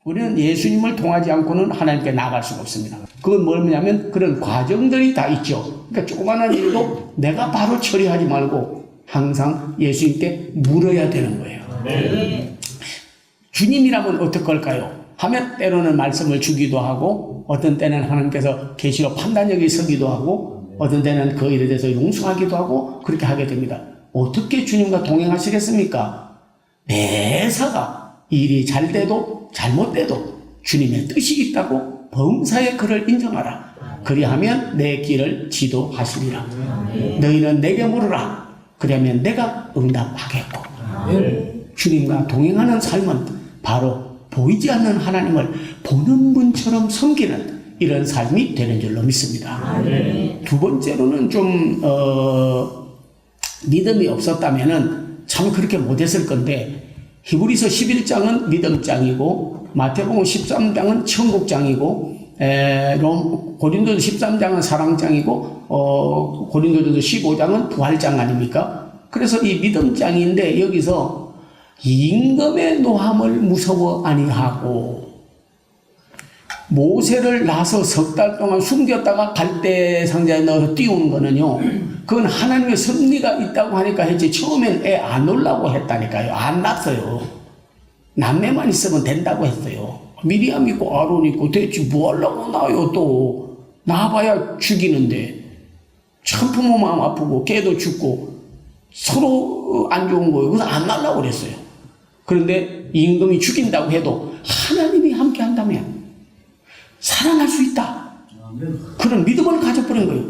우리는 예수님을 통하지 않고는 하나님께 나아갈 수가 없습니다. 그건 뭐냐면 그런 과정들이 다 있죠. 그러니까 조그마한 일도 내가 바로 처리하지 말고 항상 예수님께 물어야 되는 거예요. 네. 주님이라면 어떡할까요? 하면 때로는 말씀을 주기도 하고 어떤 때는 하나님께서 계시로 판단력이 서기도 하고 어떤 때는 그 일에 대해서 용서하기도 하고 그렇게 하게 됩니다. 어떻게 주님과 동행하시겠습니까? 매사가 일이 잘 돼도 잘못돼도 주님의 뜻이 있다고 범사에 그를 인정하라. 그리하면 내 길을 지도하시리라. 너희는 내게 물으라. 그러면 내가 응답하겠고. 주님과 동행하는 삶은 바로 보이지 않는 하나님을 보는 분처럼 섬기는 이런 삶이 되는 줄로 믿습니다. 두 번째로는 좀 믿음이 없었다면은 참 그렇게 못했을 건데 히브리서 11장은 믿음장이고 마태복음 13장은 천국장이고 고린도서 13장은 사랑장이고 고린도서 15장은 부활장 아닙니까? 그래서 이 믿음장인데 여기서 임금의 노함을 무서워 아니하고 모세를 낳아서 석 달 동안 숨겼다가 갈대 상자에 넣어서 띄우는 거는요, 그건 하나님의 섭리가 있다고 하니까 했지 처음엔 애 안 놓으려고 했다니까요. 안 낳았어요. 남매만 있으면 된다고 했어요. 미리암 있고 아론 있고 대체 뭐 하려고 낳아요. 또 낳아봐야 죽이는데 참 부모 마음 아프고 걔도 죽고 서로 안 좋은 거예요. 그래서 안 낳으려고 그랬어요. 그런데 임금이 죽인다고 해도 하나님이 함께 한다면 살아날 수 있다. 그런 믿음을 가져버린 거예요.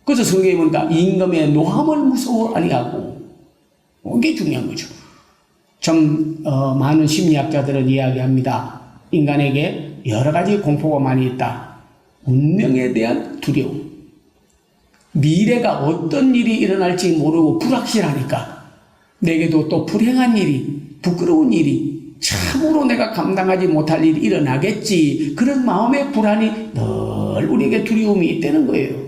그래서 성경에 보니까 임금의 노함을 무서워 아니하고 이게 중요한 거죠. 좀 많은 심리학자들은 이야기합니다. 인간에게 여러 가지 공포가 많이 있다. 운명에 대한 두려움. 미래가 어떤 일이 일어날지 모르고 불확실하니까 내게도 또 불행한 일이 부끄러운 일이 참으로 내가 감당하지 못할 일이 일어나겠지. 그런 마음의 불안이 늘 우리에게 두려움이 있다는 거예요.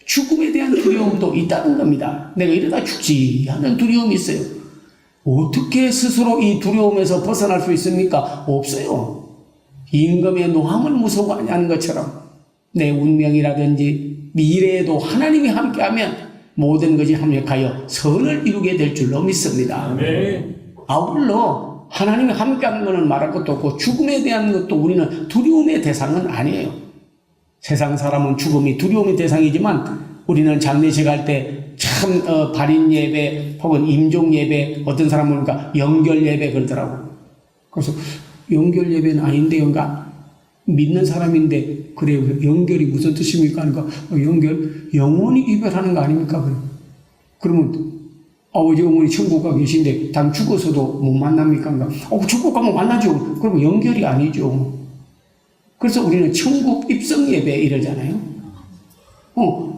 죽음에 대한 두려움도 있다는 겁니다. 내가 이러다 죽지 하는 두려움이 있어요. 어떻게 스스로 이 두려움에서 벗어날 수 있습니까? 없어요. 임금의 노함을 무서워하는 것처럼 내 운명이라든지 미래에도 하나님이 함께하면 모든 것이 합력하여 선을 이루게 될 줄로 믿습니다. 아울러 하나님이 함께하는 것은 말할 것도 없고 죽음에 대한 것도 우리는 두려움의 대상은 아니에요. 세상 사람은 죽음이 두려움의 대상이지만 우리는 장례식 할 때 참 발인 예배 혹은 임종 예배 어떤 사람은 그러니까 연결 예배 그러더라고. 그래서 연결 예배는 아닌데 그러니까 믿는 사람인데 그래요. 연결이 무슨 뜻입니까? 그러니까 연결 영원히 이별하는 거 아닙니까? 그러면 아버지 어머니 천국 가 계신데 당 죽어서도 못 만납니까? 그러니까 천국 가면 만나죠. 그러면 연결이 아니죠. 그래서 우리는 천국 입성 예배 이러잖아요.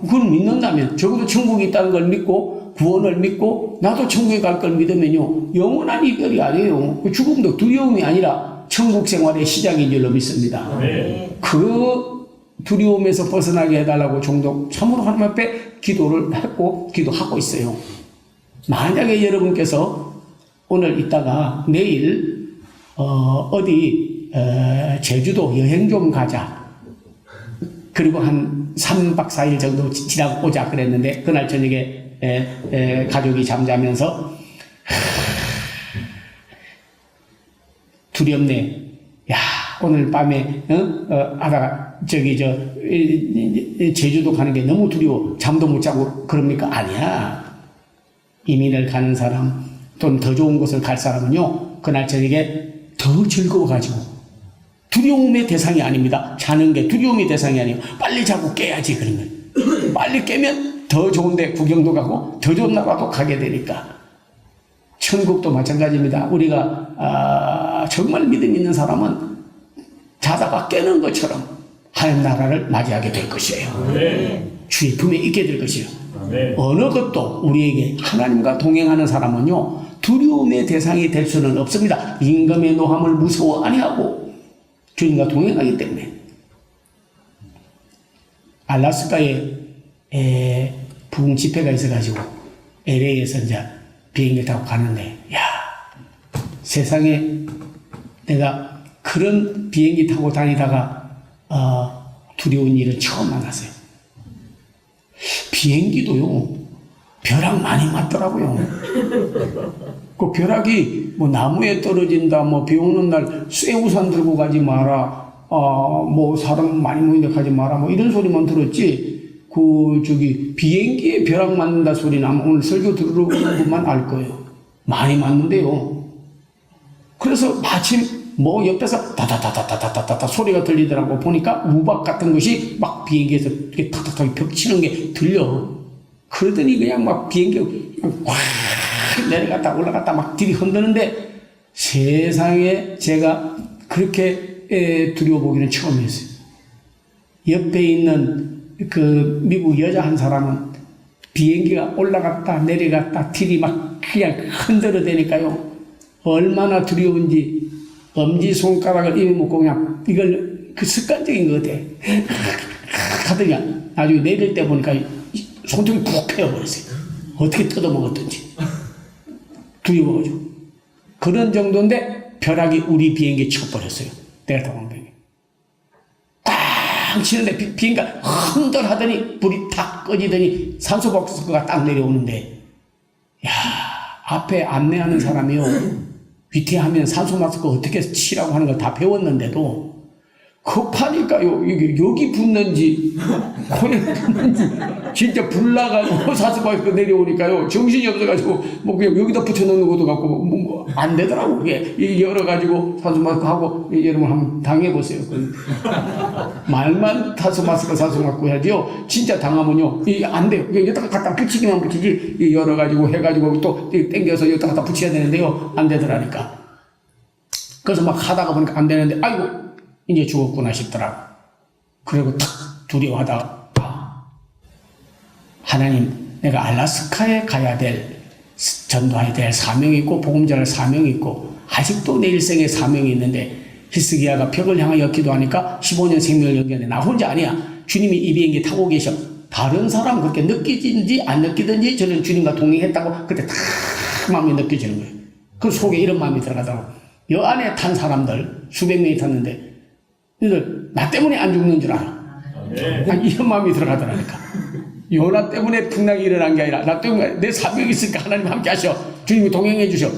그걸 믿는다면 적어도 천국이 있다는 걸 믿고 구원을 믿고 나도 천국에 갈 걸 믿으면요 영원한 이별이 아니에요. 죽음도 두려움이 아니라 천국 생활의 시작인 줄로 믿습니다. 그 두려움에서 벗어나게 해달라고 종종 참으로 하나님 앞에 기도를 했고 기도하고 있어요. 만약에 여러분께서 오늘 있다가 내일 어디 제주도 여행 좀 가자. 그리고 한 3박 4일 정도 지나고 오자 그랬는데 그날 저녁에 가족이 잠자면서 두렵네. 야 오늘 밤에 하다가 제주도 가는 게 너무 두려워. 잠도 못 자고 그럽니까? 아니야. 이민을 가는 사람 또는 더 좋은 곳을 갈 사람은요 그날 저녁에 더 즐거워가지고 두려움의 대상이 아닙니다. 자는 게 두려움의 대상이 아니에요. 빨리 자고 깨야지 그러면 빨리 깨면 더 좋은데 구경도 가고 더 좋은 나라도 가게 되니까 천국도 마찬가지입니다. 우리가 정말 믿음 있는 사람은 자다가 깨는 것처럼 하나님 나라를 맞이하게 될 것이에요. 주의 품에 있게 될 것이에요. 어느 것도 우리에게 하나님과 동행하는 사람은요 두려움의 대상이 될 수는 없습니다. 임금의 노함을 무서워 아니하고 주님과 동행하기 때문에. 알라스카에 부흥 집회가 있어가지고 LA에서 이제 비행기 타고 가는데 야 세상에 내가 그런 비행기 타고 다니다가 두려운 일을 처음 만났어요. 비행기도요, 벼락 많이 맞더라고요. 그 벼락이 뭐 나무에 떨어진다, 뭐 비 오는 날 쇠우산 들고 가지 마라, 뭐 사람 많이 모이는데 가지 마라, 뭐 이런 소리만 들었지, 비행기에 벼락 맞는다 소리는 아마 오늘 설교 들어보는 것만 알 거예요. 많이 맞는데요. 그래서 마침 뭐 옆에서 다다다다다다다다 소리가 들리더라고. 보니까 우박 같은 것이 막 비행기에서 이렇게 탁탁탁 벽치는 게 들려. 그러더니 그냥 막 비행기가 꽉 내려갔다 올라갔다 막 들이흔드는데 세상에 제가 그렇게 두려워보기는 처음이었어요. 옆에 있는 그 미국 여자 한 사람은 비행기가 올라갔다 내려갔다 딜이 막 그냥 흔들어대니까요. 얼마나 두려운지 엄지손가락을 입에 묶고 그냥 이걸 그 습관적인 것 같아. 하더니 나중에 내릴 때 보니까 손톱이 푹 패여버렸어요. 어떻게 뜯어먹었던지. 두려워가지고. 그런 정도인데 벼락이 우리 비행기에 쳐버렸어요. 내가 타고 온 비행기. 딱 치는데 비행기가 흔들하더니 불이 탁 꺼지더니 산소박스가 딱 내려오는데, 야, 앞에 안내하는 사람이요. 위태하면 산소 마스크 어떻게 치라고 하는 걸 다 배웠는데도 급하니까요. 이게 여기 붙는지 코에 붙는지 진짜 불나가지고 산소 마스크 내려오니까요. 정신이 없어가지고 뭐 그냥 여기다 붙여놓는 것도 같고 뭐 안 되더라고. 그게 열어가지고 산소 마스크 하고 여러분 한번 당해보세요. 말만 산소 마스크 해야지요. 진짜 당하면요. 이게 안 돼요. 여기다가 갖다 붙이기만 붙이지 열어가지고 해가지고 또 땡겨서 여기다 갖다 붙여야 되는데요. 안 되더라니까. 그래서 막 하다가 보니까 안 되는데 아이고 이제 죽었구나 싶더라고. 그리고 탁 두려워하다가 하나님, 내가 알라스카에 가야 될 전도해야 될 사명이 있고 복음 전할 사명이 있고 아직도 내 일생에 사명이 있는데 히스기야가 벽을 향하여 기도하니까 15년 생명을 연기하는데 나 혼자 아니야. 주님이 이 비행기 타고 계셔. 다른 사람 그렇게 느끼든지 안 느끼든지 저는 주님과 동행했다고 그때 다 마음이 느껴지는 거예요. 그 속에 이런 마음이 들어가더라고. 여 안에 탄 사람들 수백 명이 탔는데 너희들 나 때문에 안 죽는 줄 알아. 이런 마음이 들어가더라니까. 요나 때문에 풍랑이 일어난 게 아니라 나 때문에 내 사명이 있으니까 하나님 함께 하셔. 주님이 동행해 주셔.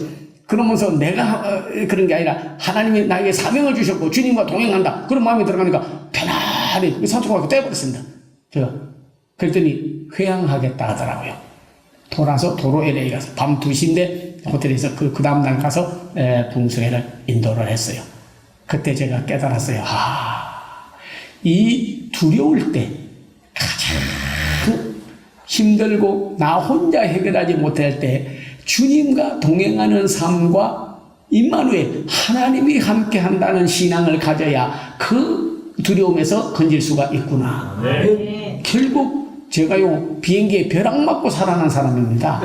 그러면서 내가 그런 게 아니라 하나님이 나에게 사명을 주셨고 주님과 동행한다. 그런 마음이 들어가니까 편안히 산소가 떼버렸습니다. 제가 그랬더니 회항하겠다 하더라고요. 돌아서 도로 LA 가서 밤 2시인데 호텔에서 그 다음날 가서 붕숭회를 인도를 했어요. 그때 제가 깨달았어요. 이 두려울 때 가장 힘들고 나 혼자 해결하지 못할 때 주님과 동행하는 삶과 임마누엘 하나님이 함께 한다는 신앙을 가져야 그 두려움에서 건질 수가 있구나. 결국 제가요 비행기에 벼락 맞고 살아난 사람입니다.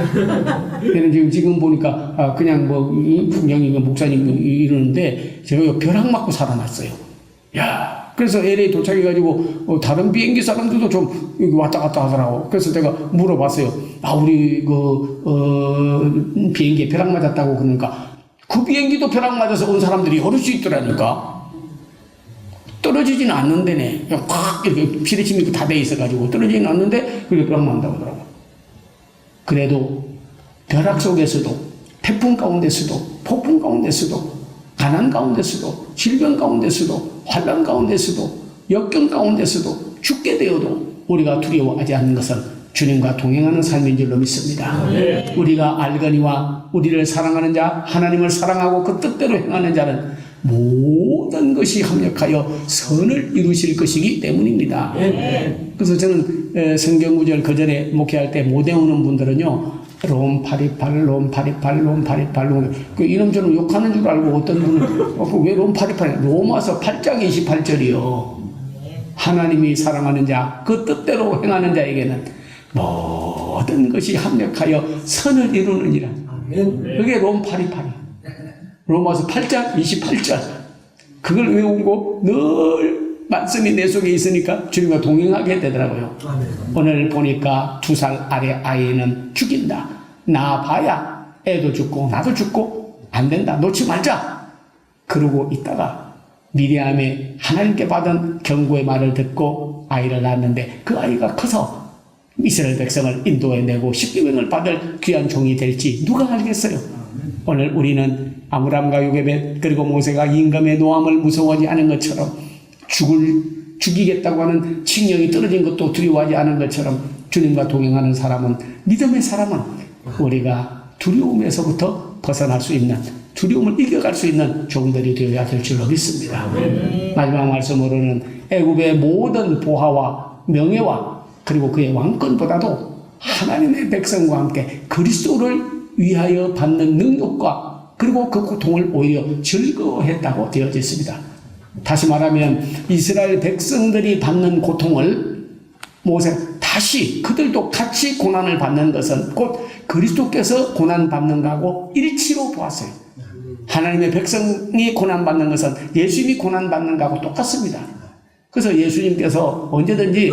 지금 보니까 그냥 뭐 분명히 목사님 이러는데 제가 벼락 맞고 살아났어요. 야. 그래서 LA 도착해가지고 다른 비행기 사람들도 좀 여기 왔다 갔다 하더라고. 그래서 제가 물어봤어요. 우리 비행기에 벼락 맞았다고. 그러니까 그 비행기도 벼락 맞아서 온 사람들이 여러 수 있더라니까. 떨어지지는 않는데네. 그냥 꽉 이렇게 피레침이 다 돼 있어가지고 떨어지지는 않는데 그게 벼락 맞는다고 하더라고. 그래도 벼락 속에서도 태풍 가운데서도 폭풍 가운데서도 가난 가운데서도 질병 가운데서도 환난 가운데서도 역경 가운데서도 죽게 되어도 우리가 두려워하지 않는 것은 주님과 동행하는 삶인 줄로 믿습니다. 우리가 알거니와 우리를 사랑하는 자 하나님을 사랑하고 그 뜻대로 행하는 자는 모든 것이 합력하여 선을 이루실 것이기 때문입니다. 그래서 저는 성경구절 그 전에 목회할 때 못 외우는 분들은요 롬 828 롬 828 롬 828 롬 이놈저놈 욕하는 줄 알고 어떤 분은 왜 롬 828 로마서 8장 28절이요 하나님이 사랑하는 자 그 뜻대로 행하는 자에게는 모든 것이 합력하여 선을 이루느니라. 그게 롬 828이에요. 로마서 8장 28절 그걸 외우고 늘 말씀이 내 속에 있으니까 주님과 동행하게 되더라고요. 오늘 보니까 2살 아래 아이는 죽인다. 나 봐야 애도 죽고 나도 죽고 안 된다. 놓지 말자. 그러고 있다가 미리암의 하나님께 받은 경고의 말을 듣고 아이를 낳았는데 그 아이가 커서 이스라엘 백성을 인도해내고 십계명을 받을 귀한 종이 될지 누가 알겠어요? 오늘 우리는 아므람과 요게벳 그리고 모세가 임금의 노함을 무서워하지 않은 것처럼 죽이겠다고 하는 칙령이 떨어진 것도 두려워하지 않은 것처럼 주님과 동행하는 사람은, 믿음의 사람은 우리가 두려움에서부터 벗어날 수 있는, 두려움을 이겨갈 수 있는 종들이 되어야 될 줄로 믿습니다. 마지막 말씀으로는 애굽의 모든 보화와 명예와 그리고 그의 왕권보다도 하나님의 백성과 함께 그리스도를 위하여 받는 능력과 그리고 그 고통을 오히려 즐거워했다고 되어져 있습니다. 다시 말하면 이스라엘 백성들이 받는 고통을 모세가 다시 그들도 같이 고난을 받는 것은 곧 그리스도께서 고난받는 것하고 일치로 보았어요. 하나님의 백성이 고난받는 것은 예수님이 고난받는 것하고 똑같습니다. 그래서 예수님께서 언제든지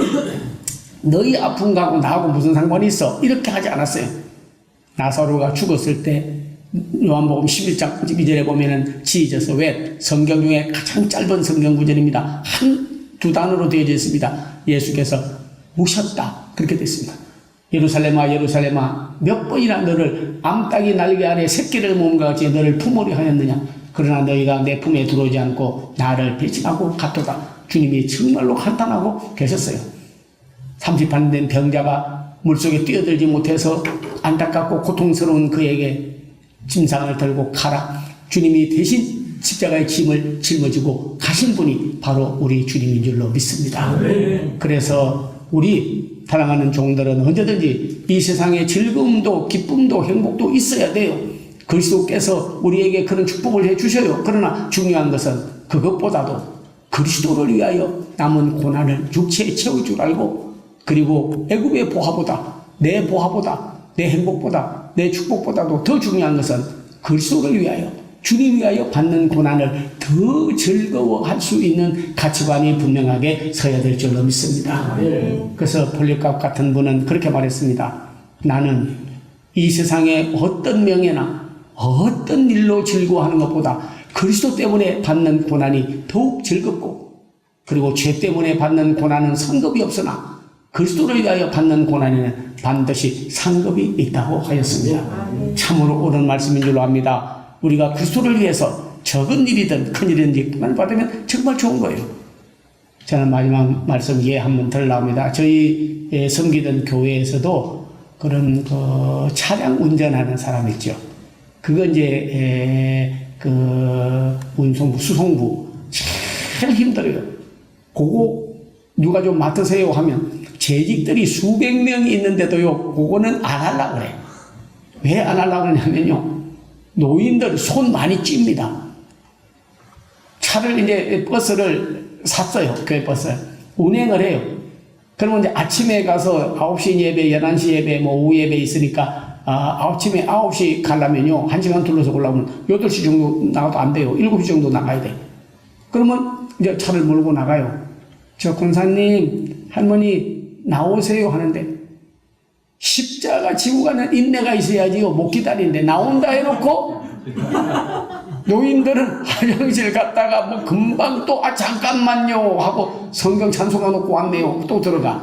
너희 아픈 거하고 나하고 무슨 상관이 있어? 이렇게 하지 않았어요. 나사로가 죽었을 때 요한복음 11장 12절에 보면은 Jesus wept. 성경 중에 가장 짧은 성경 구절입니다. 두 단어로 되어져 있습니다. 예수께서 우셨다. 그렇게 됐습니다. 예루살렘아 예루살렘아 몇 번이나 너를 암탉이 날개 아래 새끼를 모음과 같이 너를 품으려 하였느냐. 그러나 너희가 내 품에 들어오지 않고 나를 배신하고 갔도다. 주님이 정말로 한탄하고 계셨어요. 38년 된 병자가 물속에 뛰어들지 못해서 안타깝고 고통스러운 그에게 짐상을 들고 가라. 주님이 대신 십자가의 짐을 짊어지고 가신 분이 바로 우리 주님인 줄로 믿습니다. 그래서 우리 사랑하는 종들은 언제든지 이 세상에 즐거움도 기쁨도 행복도 있어야 돼요. 그리스도께서 우리에게 그런 축복을 해주셔요. 그러나 중요한 것은 그것보다도 그리스도를 위하여 남은 고난을 육체에 채울 줄 알고, 그리고 애굽의 보화보다, 내 보화보다, 내 행복보다, 내 축복보다도 더 중요한 것은 그리스도를 위하여, 주님 위하여 받는 고난을 더 즐거워할 수 있는 가치관이 분명하게 서야 될 줄로 믿습니다. 그래서 폴리갑 같은 분은 그렇게 말했습니다. 나는 이 세상의 어떤 명예나 어떤 일로 즐거워하는 것보다 그리스도 때문에 받는 고난이 더욱 즐겁고, 그리고 죄 때문에 받는 고난은 상급이 없으나 그리스도를 위하여 받는 고난에는 반드시 상급이 있다고 하였습니다. 참으로 옳은 말씀인 줄로 압니다. 우리가 그리스도를 위해서 적은 일이든 큰 일이든지 고난을 받으면 정말 좋은 거예요. 저는 마지막 말씀 한번 들으려합니다. 저희 섬기던 교회에서도 그런 차량 운전하는 사람 있죠. 그거 이제 운송부, 수송부 제일 힘들어요. 그거 누가 좀 맡으세요 하면 재직들이 수백 명이 있는데도요, 그거는 안 하려고 그래. 왜 안 하려고 그러냐면요, 노인들 손 많이 찝니다. 차를 이제 버스를 샀어요. 교회 버스. 운행을 해요. 그러면 이제 아침에 가서 9시 예배, 11시 예배, 오후 예배 있으니까, 아침에 9시 가려면요, 1시간 둘러서 올라오면 8시 정도 나가도 안 돼요. 7시 정도 나가야 돼. 그러면 이제 차를 몰고 나가요. 저 권사님, 할머니, 나오세요 하는데, 십자가 지고 가는 인내가 있어야지요. 못 기다리는데 나온다 해놓고 노인들은 화장실 갔다가 뭐 금방 또 잠깐만요 하고 성경 찬송가 놓고 왔네요. 또 들어가.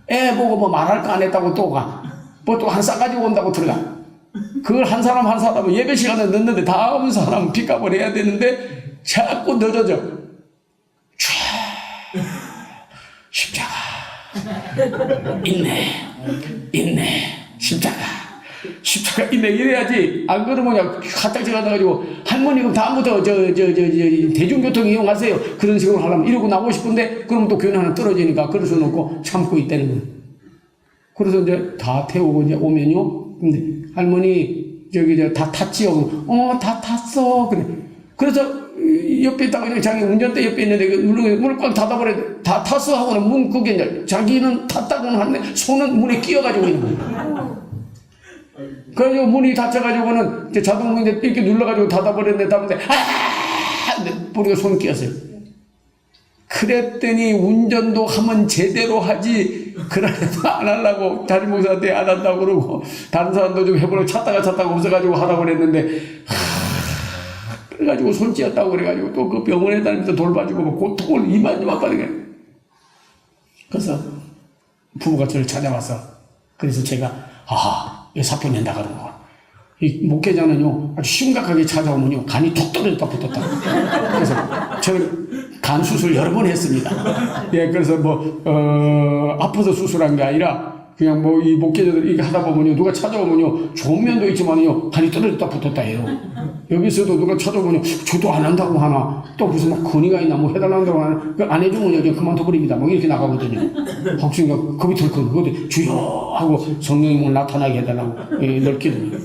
애 보고 뭐 말할 거 안 했다고 또 가. 뭐 또 한 싸가지 온다고 들어가. 그걸 한 사람 예배 시간에 늦는데 다음 사람 픽업을 해야 되는데 자꾸 늦어져. 십자가 인내 십자가 인내 이래야지. 안 그러면 그냥 화장실 가가지고 할머니 그럼 다음부터 대중교통 이용하세요 그런 식으로 하려면 이러고 나오고 싶은데 그러면 또 교회 하나 떨어지니까 그래서 놓고 참고 있다는 거예요. 그래서 이제 다 태우고 이제 오면요, 근데 할머니 다 탔지요? 다 탔어. 그래. 그래서 옆에 있다가 자기 운전대 옆에 있는데 문을 꽉 닫아버려. 다 탔어 하고는 문 그게 이제 자기는 탔다고는 하는데 손은 문에 끼어가지고 있는 거예요. 그래서 문이 닫혀가지고는 이제 자동문 이렇게 눌러가지고 닫아버렸는데 우리가 손 끼었어요. 그랬더니 운전도 하면 제대로 하지, 그래도 안 하려고 담임 목사한테 안 한다고 그러고 다른 사람도 좀 해보려고 찾다가 없어가지고 하라고 그랬는데 그래가지고 손 찧었다고 그래가지고 또 그 병원에 다니면서 돌봐주고 뭐 고통을 이만저만 받은 거예요. 그래서 부부가 저를 찾아와서 그래서 제가 이 사표 낸다 그런 거. 이 목회자는요 아주 심각하게 찾아오면요 간이 툭 떨어졌다 붙었다. 그래서 저는 간 수술 여러 번 했습니다. 예, 그래서 아파서 수술한 게 아니라 그냥 이 목회자들 이게 하다 보면요 누가 찾아오면요 좋은 면도 있지만요 간이 떨어졌다 붙었다 해요. 여기서도 누가 찾아오면요 저도 안 한다고 하나 또 무슨 막 건의가 있나 뭐 해달라고 하나 안 해주면 그냥 그만둬버립니다. 막 이렇게 나가거든요. 혹시나 겁이 들거든. 그것도 주여 하고 성령님을 나타나게 해달라고 넓기든요.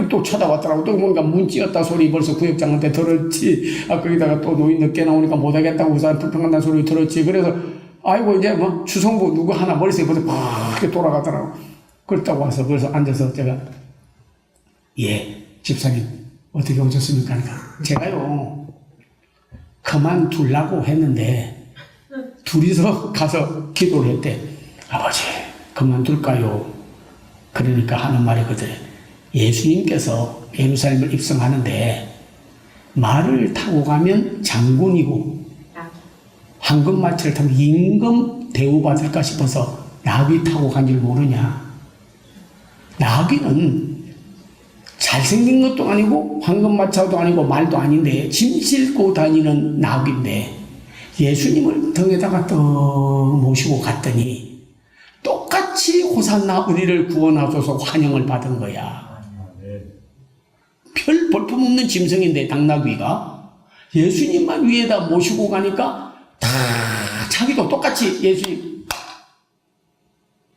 또 찾아왔더라고. 또 뭔가 문 찧었다 소리 벌써 구역장한테 들었지. 거기다가 또 노인 늦게 나오니까 못하겠다고 우산 불평한다는 소리 들었지. 그래서 아이고 이제 주성부 누구 하나 머릿속에 벌써 막 이렇게 돌아가더라고. 그렇다고 와서 그래서 앉아서 제가 집사님 어떻게 오셨습니까? 제가요 그만두려고 했는데 둘이서 가서 기도를 했대. 아버지 그만둘까요? 그러니까 하는 말이거든. 예수님께서 예루살렘을 입성하는데 말을 타고 가면 장군이고 황금마차를 타면 임금 대우받을까 싶어서 나귀 타고 간 줄 모르냐. 나귀는 잘생긴 것도 아니고 황금마차도 아니고 말도 아닌데 짐 싣고 다니는 나귀인데 예수님을 등에다가 떡 모시고 갔더니 똑같이 호산나 우리를 구원하소서 환영을 받은 거야. 별 볼품없는 짐승인데 당나귀가 예수님만 위에다 모시고 가니까 다 자기도 똑같이 예수님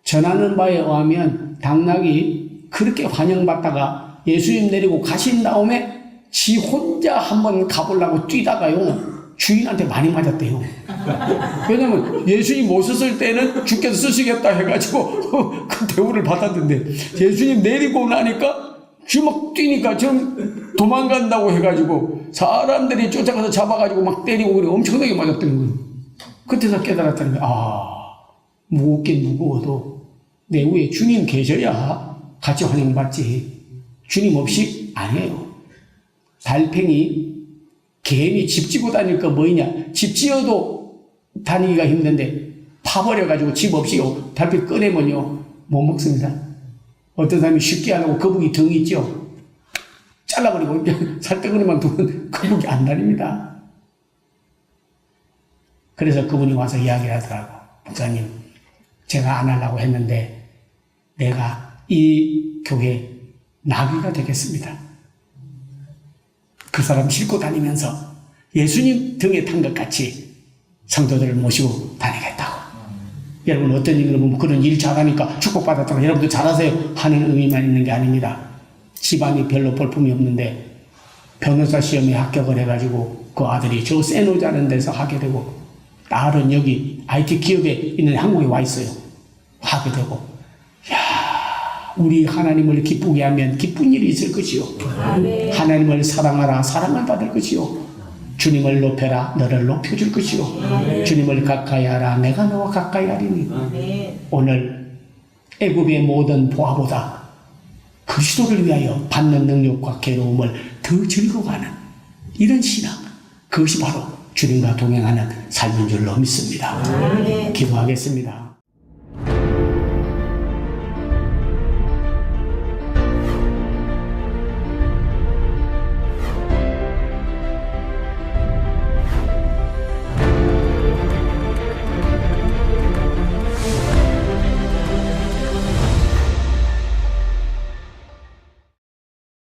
전하는 바에 의하면 당나귀 그렇게 환영받다가 예수님 내리고 가신 다음에 지 혼자 한번 가보려고 뛰다가요 주인한테 많이 맞았대요. 왜냐면 예수님 모셨을 때는 주께서 쓰시겠다 해가지고 그 대우를 받았는데 예수님 내리고 나니까 쥐 막 뛰니까 좀 도망간다고 해가지고 사람들이 쫓아가서 잡아가지고 막 때리고 그래 엄청나게 맞았다는 거예요. 그때서 깨달았다는 거예요. 무겁긴 무거워도 내 위에 주님 계셔야 같이 환영받지. 주님 없이 안 해요. 달팽이 개미 집 지고 다닐 거 뭐이냐. 집 지어도 다니기가 힘든데 파버려가지고 집 없이 달팽이 꺼내면요 못 먹습니다. 어떤 사람이 쉽게 하려고 거북이 등 있죠. 잘라버리고 살덩어리만 두면 거북이 안 다닙니다. 그래서 그분이 와서 이야기를 하더라고. 목사님 제가 안 하려고 했는데 내가 이 교회 나귀가 되겠습니다. 그 사람 싣고 다니면서 예수님 등에 탄 것 같이 성도들을 모시고 다니겠다고. 여러분 어떤 일을 보면 그런 일 잘하니까 축복받았다고 여러분도 잘하세요 하는 의미만 있는 게 아닙니다. 집안이 별로 볼품이 없는데 변호사 시험에 합격을 해가지고 그 아들이 저 세노자는 데서 하게 되고 딸은 여기 IT 기업에 있는 한국에 와 있어요. 하게 되고 우리 하나님을 기쁘게 하면 기쁜 일이 있을 것이요. 하나님을 사랑하라 사랑을 받을 것이요. 주님을 높여라 너를 높여줄 것이요. 주님을 가까이 하라 내가 너와 가까이 하리니. 오늘 애굽의 모든 보화보다 그리스도를 위하여 받는 능력과 괴로움을 더 즐거워하는 이런 신앙, 그것이 바로 주님과 동행하는 삶인 줄로 믿습니다. 기도하겠습니다.